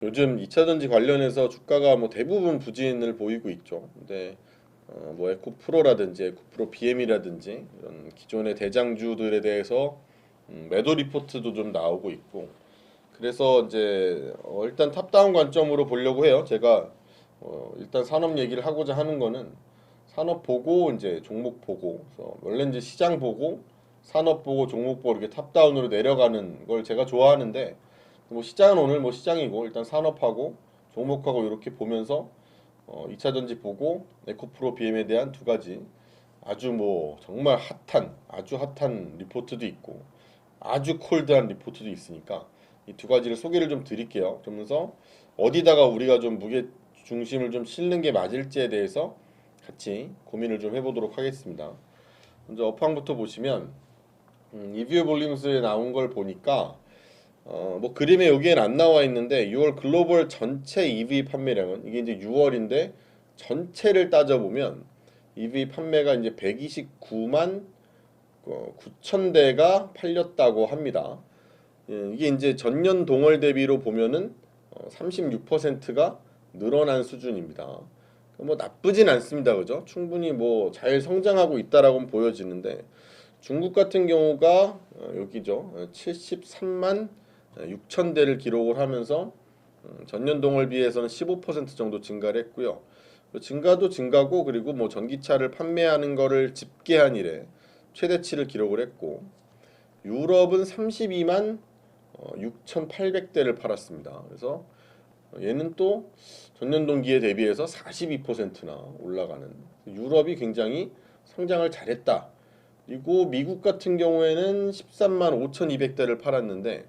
요즘 2차전지 관련해서 주가가 뭐 대부분 부진을 보이고 있죠. 근데 뭐 에코프로라든지 에코프로 BM이라든지 이런 기존의 대장주들에 대해서 매도 리포트도 좀 나오고 있고, 그래서 이제 일단 탑다운 관점으로 보려고 해요. 제가 일단 산업 얘기를 하고자 하는 거는 산업 보고 이제 종목 보고, 그래서 원래 이제 시장 보고 산업 보고 종목 보고 이렇게 탑다운으로 내려가는 걸 제가 좋아하는데, 뭐 시장은 오늘 뭐 시장이고 일단 산업하고 종목하고 이렇게 보면서 2차 전지 보고 에코프로 BM에 대한 두 가지 아주 뭐 정말 핫한 아주 핫한 리포트도 있고 아주 콜드한 리포트도 있으니까 이 두 가지를 소개를 좀 드릴게요. 그러면서 어디다가 우리가 좀 무게 중심을 좀 실는 게 맞을지에 대해서 같이 고민을 좀 해보도록 하겠습니다. 먼저 업황부터 보시면 리뷰 볼륨스에 나온 걸 보니까 뭐 그림에 여기엔 안 나와 있는데 6월 글로벌 전체 EV 판매량은, 이게 이제 6월인데 전체를 따져보면 EV 판매가 이제 129만 9천 대가 팔렸다고 합니다. 예, 이게 이제 전년 동월 대비로 보면은 36%가 늘어난 수준입니다. 뭐 나쁘진 않습니다, 그죠? 충분히 뭐 잘 성장하고 있다라고 보여지는데, 중국 같은 경우가 여기죠, 73만 6천 대를 기록을 하면서 전년 동월 비해서는 15% 정도 증가를 했고요. 증가도 증가고, 그리고 뭐 전기차를 판매하는 거를 집계한 이래 최대치를 기록을 했고, 유럽은 32만 6,800대를 팔았습니다. 그래서 얘는 또 전년 동기에 대비해서 42%나 올라가는, 유럽이 굉장히 성장을 잘했다. 그리고 미국 같은 경우에는 13만 5,200대를 팔았는데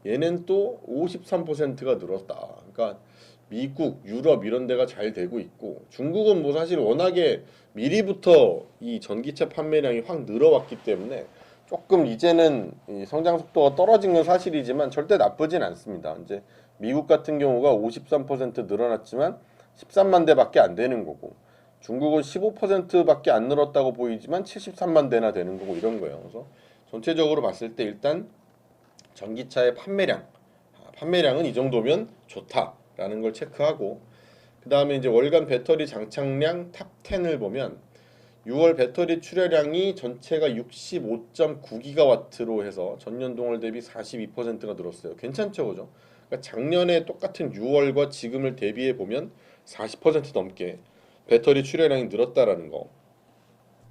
얘는 또 53%가 늘었다. 그러니까 미국, 유럽 이런 데가 잘 되고 있고, 중국은 뭐 사실 워낙에 미리부터 이 전기차 판매량이 확 늘어왔기 때문에 조금 이제는 이 성장 속도가 떨어진 건 사실이지만 절대 나쁘진 않습니다. 이제 미국 같은 경우가 53% 늘어났지만 13만 대밖에 안 되는 거고, 중국은 15%밖에 안 늘었다고 보이지만 73만 대나 되는 거고 이런 거예요. 그래서 전체적으로 봤을 때 일단 전기차의 판매량은 이 정도면 좋다라는 걸 체크하고, 그 다음에 이제 월간 배터리 장착량 탑 10을 보면 6월 배터리 출하량이 전체가 65.9기가와트로 해서 전년 동월 대비 42%가 늘었어요. 괜찮죠, 그죠? 그러니까 작년에 똑같은 6월과 지금을 대비해 보면 40% 넘게 배터리 출하량이 늘었다라는 거.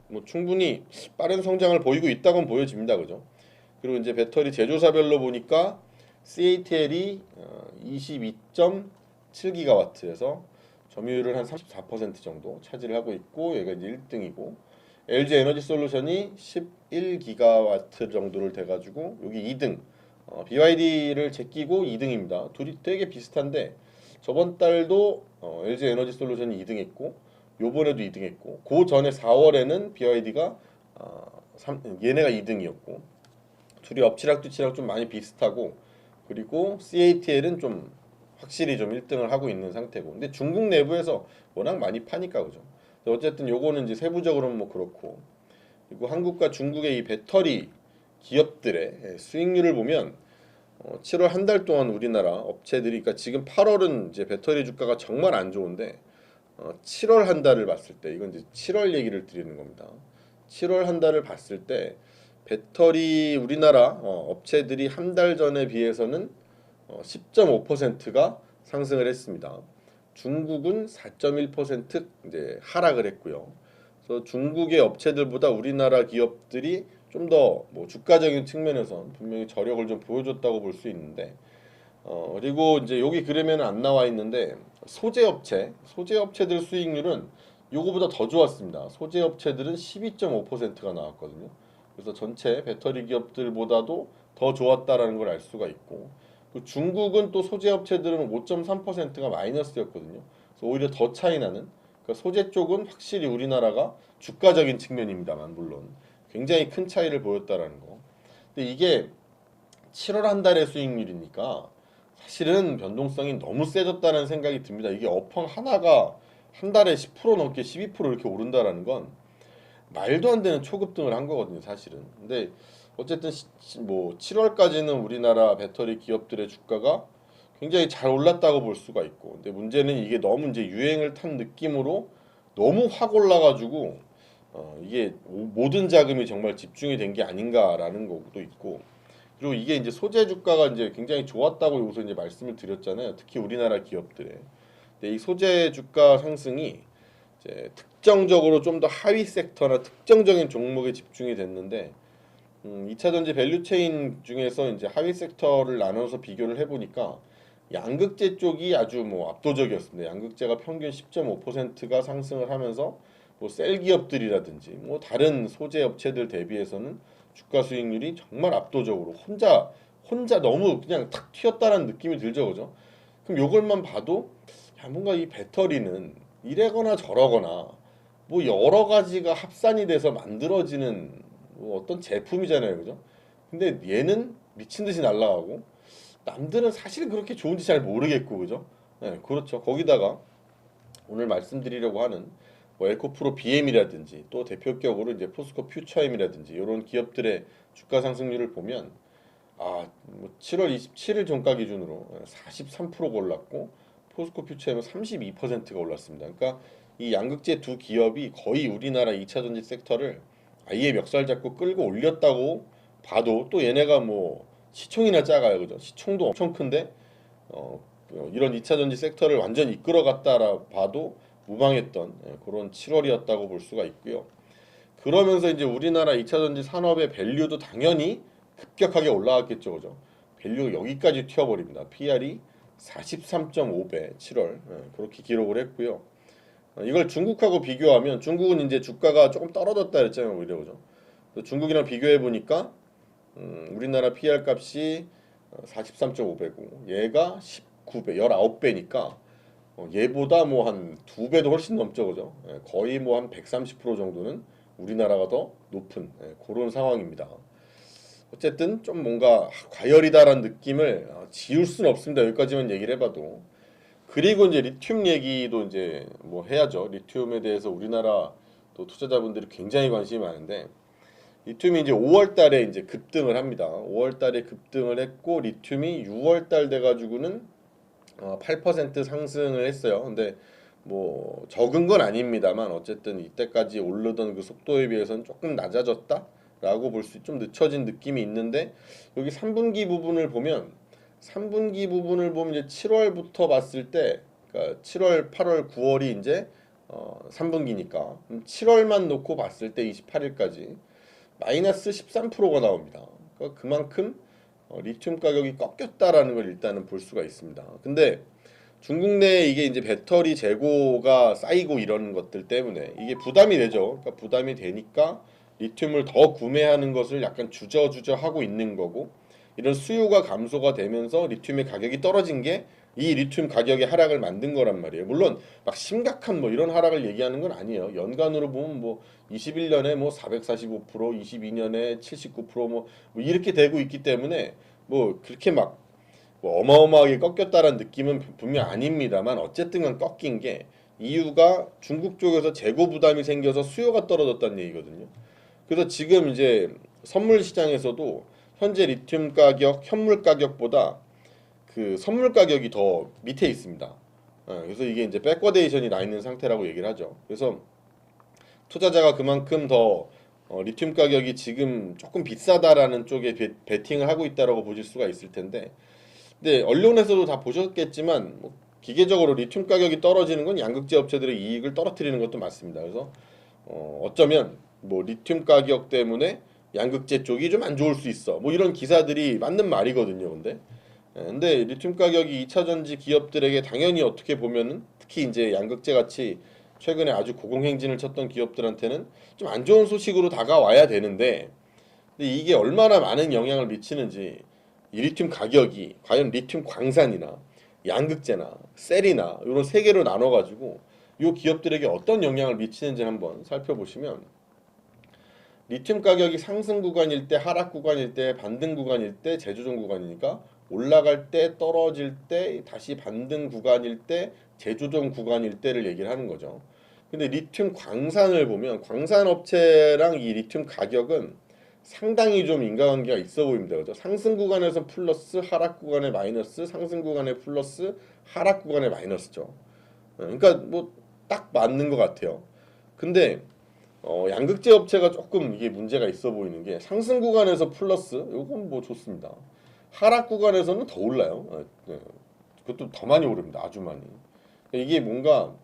뭐 충분히 빠른 성장을 보이고 있다고는 보여집니다, 그죠? 그리고 이제 배터리 제조사별로 보니까 CATL이 22.7기가와트에서 점유율을 한 34% 정도 차지를 하고 있고, 얘가 이제 1등이고, LG 에너지 솔루션이 11기가와트 정도를 돼가지고 여기 2등, BYD를 제끼고 2등입니다. 둘이 되게 비슷한데 저번 달도 LG 에너지 솔루션이 2등했고 요번에도 2등했고, 그 전에 4월에는 BYD가 얘네가 2등이었고, 둘이 엎치락뒤치락 좀 많이 비슷하고, 그리고 CATL은 좀 확실히 좀 1등을 하고 있는 상태고, 근데 중국 내부에서 워낙 많이 파니까 그죠. 어쨌든 요거는 이제 세부적으로는 뭐 그렇고, 그리고 한국과 중국의 이 배터리 기업들의 수익률을 보면 7월 한 달 동안 우리나라 업체들이, 그러니까 지금 8월은 이제 배터리 주가가 정말 안 좋은데 7월 한 달을 봤을 때, 이건 이제 7월 얘기를 드리는 겁니다. 7월 한 달을 봤을 때 배터리 우리나라 업체들이 한 달 전에 비해서는 10.5%가 상승을 했습니다. 중국은 4.1% 이제 하락을 했고요. 그래서 중국의 업체들보다 우리나라 기업들이 좀 더 뭐 주가적인 측면에서 분명히 저력을 좀 보여줬다고 볼 수 있는데, 그리고 이제 여기 그러면 안 나와 있는데 소재 업체들 수익률은 요거보다 더 좋았습니다. 소재 업체들은 12.5%가 나왔거든요. 그래서 전체 배터리 기업들보다도 더 좋았다라는 걸 알 수가 있고, 그 중국은 또 소재 업체들은 5.3%가 마이너스였거든요. 그래서 오히려 더 차이 나는, 그러니까 소재 쪽은 확실히 우리나라가 주가적인 측면입니다만 물론 굉장히 큰 차이를 보였다라는 거. 근데 이게 7월 한 달의 수익률이니까 사실은 변동성이 너무 세졌다는 생각이 듭니다. 이게 업황 하나가 한 달에 10% 넘게 12% 이렇게 오른다라는 건 말도 안 되는 초급등을 한 거거든요, 사실은. 근데 어쨌든 뭐 7월까지는 우리나라 배터리 기업들의 주가가 굉장히 잘 올랐다고 볼 수가 있고, 근데 문제는 이게 너무 이제 유행을 탄 느낌으로 너무 확 올라가지고 이게 모든 자금이 정말 집중이 된 게 아닌가라는 것도 있고, 그리고 이게 이제 소재 주가가 이제 굉장히 좋았다고 여기서 이제 말씀을 드렸잖아요. 특히 우리나라 기업들의. 근데 이 소재 주가 상승이 이제 특정적으로 좀 더 하위 섹터나 특정적인 종목에 집중이 됐는데, 2차 전지 밸류 체인 중에서 이제 하위 섹터를 나눠서 비교를 해보니까 양극재 쪽이 아주 뭐 압도적이었습니다. 양극재가 평균 10.5%가 상승을 하면서 뭐 셀 기업들이라든지 뭐 다른 소재 업체들 대비해서는 주가 수익률이 정말 압도적으로 혼자 너무 그냥 탁 튀었다는 느낌이 들죠, 그죠? 그럼 요걸만 봐도 야, 뭔가 이 배터리는 이래거나 저러거나 뭐 여러 가지가 합산이 돼서 만들어지는 뭐 어떤 제품이잖아요, 그죠? 근데 얘는 미친 듯이 날아가고 남들은 사실 그렇게 좋은지 잘 모르겠고, 그죠? 네, 그렇죠. 거기다가 오늘 말씀드리려고 하는 뭐 에코프로 BM이라든지 또 대표격으로 이제 포스코 퓨처엠이라든지 이런 기업들의 주가 상승률을 보면 뭐 7월 27일 종가 기준으로 43%가 올랐고 포스코 퓨처엠은 32%가 올랐습니다. 그러니까 이 양극재 두 기업이 거의 우리나라 2차 전지 섹터를 아예 멱살 잡고 끌고 올렸다고 봐도, 또 얘네가 뭐 시총이나 작아요, 그죠? 시총도 엄청 큰데 이런 2차 전지 섹터를 완전 이끌어갔다라 봐도 무방했던 그런 7월이었다고 볼 수가 있고요. 그러면서 이제 우리나라 2차 전지 산업의 밸류도 당연히 급격하게 올라갔겠죠, 그죠? 밸류가 여기까지 튀어버립니다. PR이 43.5배 7월 그렇게 기록을 했고요. 이걸 중국하고 비교하면 중국은 이제 주가가 조금 떨어졌다 그랬잖아요, 오히려, 그죠? 중국이랑 비교해 보니까 우리나라 PR 값이 43.5배고 얘가 19배, 19배니까 얘보다 뭐 한 두 배도 훨씬 넘죠, 그죠? 거의 뭐 한 130% 정도는 우리나라가 더 높은 그런 상황입니다. 어쨌든 좀 뭔가 과열이다라는 느낌을 지울 수는 없습니다. 여기까지만 얘기를 해봐도. 그리고 이제 리튬 얘기도 이제 뭐 해야죠. 리튬에 대해서 우리나라 또 투자자분들이 굉장히 관심이 많은데, 리튬이 이제 5월 달에 이제 급등을 합니다. 5월 달에 급등을 했고 리튬이 6월 달 돼 가지고는 8% 상승을 했어요. 근데 뭐 적은 건 아닙니다만 어쨌든 이때까지 오르던 그 속도에 비해서는 조금 낮아졌다라고 볼 수, 좀 늦춰진 느낌이 있는데, 여기 3분기 부분을 보면 3분기 부분을 보면 이제 7월부터 봤을 때, 그러니까 7월, 8월, 9월이 이제 3분기니까 7월만 놓고 봤을 때 28일까지 마이너스 13%가 나옵니다. 그러니까 그만큼 리튬 가격이 꺾였다라는 걸 일단은 볼 수가 있습니다. 근데 중국 내에 이게 이제 배터리 재고가 쌓이고 이런 것들 때문에 이게 부담이 되죠. 그러니까 부담이 되니까 리튬을 더 구매하는 것을 약간 주저주저 하고 있는 거고, 이런 수요가 감소가 되면서 리튬의 가격이 떨어진 게 이 리튬 가격의 하락을 만든 거란 말이에요. 물론 막 심각한 뭐 이런 하락을 얘기하는 건 아니에요. 연간으로 보면 뭐 21년에 뭐 445%, 22년에 79%뭐 이렇게 되고 있기 때문에 뭐 그렇게 막 뭐 어마어마하게 꺾였다라는 느낌은 분명 아닙니다만, 어쨌든 간 꺾인 게 이유가 중국 쪽에서 재고 부담이 생겨서 수요가 떨어졌다는 얘기거든요. 그래서 지금 이제 선물 시장에서도 현재 리튬 가격, 현물 가격보다 그 선물 가격이 더 밑에 있습니다. 그래서 이게 이제 백워데이션이 나 있는 상태라고 얘기를 하죠. 그래서 투자자가 그만큼 더 리튬 가격이 지금 조금 비싸다라는 쪽에 베팅을 하고 있다라고 보실 수가 있을 텐데, 근데 언론에서도 다 보셨겠지만 뭐 기계적으로 리튬 가격이 떨어지는 건 양극재 업체들의 이익을 떨어뜨리는 것도 맞습니다. 그래서 어쩌면 뭐 리튬 가격 때문에 양극재 쪽이 좀 안 좋을 수 있어, 뭐 이런 기사들이 맞는 말이거든요. 근데 리튬 가격이 2차 전지 기업들에게 당연히 어떻게 보면은, 특히 이제 양극재 같이 최근에 아주 고공행진을 쳤던 기업들한테는 좀 안 좋은 소식으로 다가와야 되는데, 근데 이게 얼마나 많은 영향을 미치는지, 이 리튬 가격이 과연 리튬 광산이나 양극재나 셀이나 이런 세 개로 나눠 가지고 이 기업들에게 어떤 영향을 미치는지 한번 살펴보시면, 리튬 가격이 상승 구간일 때, 하락 구간일 때, 반등 구간일 때, 재조정 구간이니까 올라갈 때, 떨어질 때, 다시 반등 구간일 때, 재조정 구간일 때를 얘기를 하는 거죠. 근데 리튬 광산을 보면 광산 업체랑 이 리튬 가격은 상당히 좀 인과관계가 있어 보입니다. 그죠? 상승 구간에서 플러스, 하락 구간에 마이너스, 상승 구간에 플러스, 하락 구간에 마이너스죠. 그러니까 뭐 딱 맞는 것 같아요. 근데 양극재 업체가 조금 이게 문제가 있어 보이는 게 상승 구간에서 플러스, 이건 뭐 좋습니다. 하락 구간에서는 더 올라요. 그것도 더 많이 오릅니다. 아주 많이. 이게 뭔가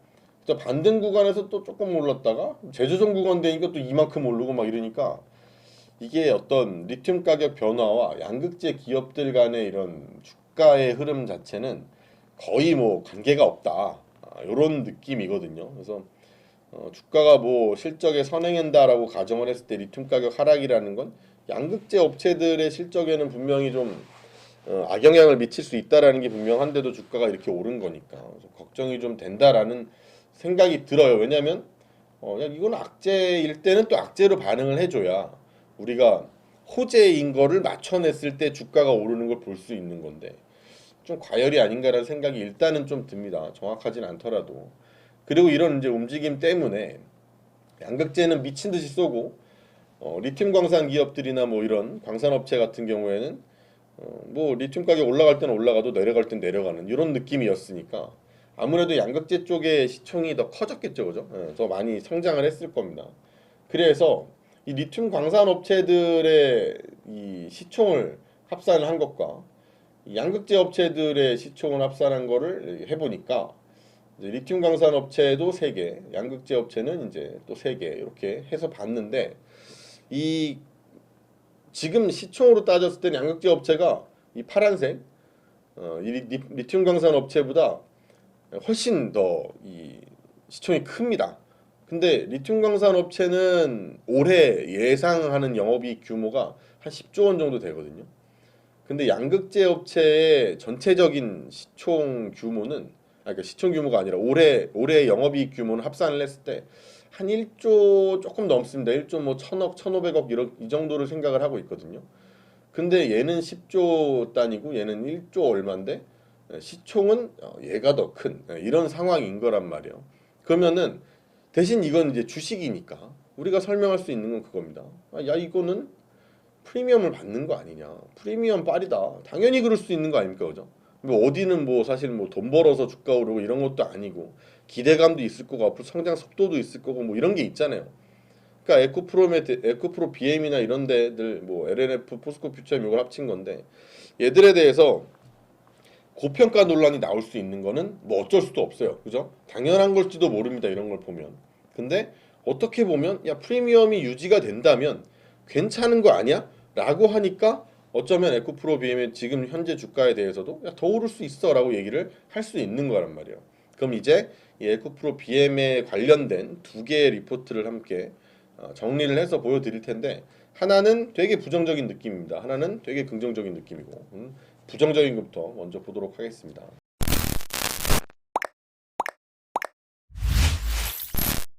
진짜 반등 구간에서 또 조금 올랐다가 재조정 구간 되니까 또 이만큼 오르고 막 이러니까 이게 어떤 리튬 가격 변화와 양극재 기업들 간의 이런 주가의 흐름 자체는 거의 뭐 관계가 없다. 이런 느낌이거든요. 그래서 주가가 뭐 실적에 선행한다라고 가정을 했을 때 리튬 가격 하락이라는 건 양극재 업체들의 실적에는 분명히 좀 악영향을 미칠 수 있다라는 게 분명한데도 주가가 이렇게 오른 거니까 그래서 걱정이 좀 된다라는 생각이 들어요. 왜냐하면 야, 이건 악재일 때는 또 악재로 반응을 해줘야 우리가 호재인 거를 맞춰냈을 때 주가가 오르는 걸 볼 수 있는 건데 좀 과열이 아닌가라는 생각이 일단은 좀 듭니다. 정확하진 않더라도. 그리고 이런 이제 움직임 때문에 양극재는 미친 듯이 쏘고 리튬 광산 기업들이나 뭐 이런 광산업체 같은 경우에는 뭐 리튬 가격 올라갈 때는 올라가도 내려갈 땐 내려가는 이런 느낌이었으니까 아무래도 양극재 쪽의 시총이 더 커졌겠죠, 그죠? 더 많이 성장을 했을 겁니다. 그래서 이 리튬 광산 업체들의 이 시총을 합산을 한 것과 이 양극재 업체들의 시총을 합산한 거를 해보니까 이제 리튬 광산 업체도 3개, 양극재 업체는 이제 또 3개 이렇게 해서 봤는데 이 지금 시총으로 따졌을 때는 양극재 업체가 이 파란색 이 리튬 광산 업체보다 훨씬 더 이 시총이 큽니다. 근데 리튬 광산 업체는 올해 예상하는 영업이익 규모가 한 10조 원 정도 되거든요. 근데 양극재 업체의 전체적인 시총 규모는 그러니까 시총 규모가 아니라 올해 영업이익 규모는 합산을 했을 때 한 1조 조금 넘습니다. 1조 뭐 1,000억, 1,500억 이 정도를 생각을 하고 있거든요. 근데 얘는 10조 단위고 얘는 1조 얼마인데 시총은 얘가 더 큰 이런 상황인 거란 말이에요. 그러면은 대신 이건 이제 주식이니까 우리가 설명할 수 있는 건 그겁니다. 야 이거는 프리미엄을 받는 거 아니냐. 프리미엄 빨이다. 당연히 그럴 수 있는 거 아닙니까, 그죠? 뭐 어디는 뭐 사실 뭐 돈 벌어서 주가 오르고 이런 것도 아니고 기대감도 있을 거고 앞으로 성장 속도도 있을 거고 뭐 이런 게 있잖아요. 그러니까 에코프로 BM이나 이런 데들 뭐 LNF, 포스코 퓨처엠 이걸 합친 건데 얘들에 대해서 고평가 논란이 나올 수 있는 거는 뭐 어쩔 수도 없어요. 그죠? 당연한 걸지도 모릅니다. 이런 걸 보면. 근데 어떻게 보면 야 프리미엄이 유지가 된다면 괜찮은 거 아니야? 라고 하니까 어쩌면 에코프로 BM의 지금 현재 주가에 대해서도 야, 더 오를 수 있어 라고 얘기를 할 수 있는 거란 말이에요. 그럼 이제 이 에코프로 BM에 관련된 2개의 리포트를 함께 정리를 해서 보여드릴 텐데 하나는 되게 부정적인 느낌입니다. 하나는 되게 긍정적인 느낌이고 부정적인 것부터 먼저 보도록 하겠습니다.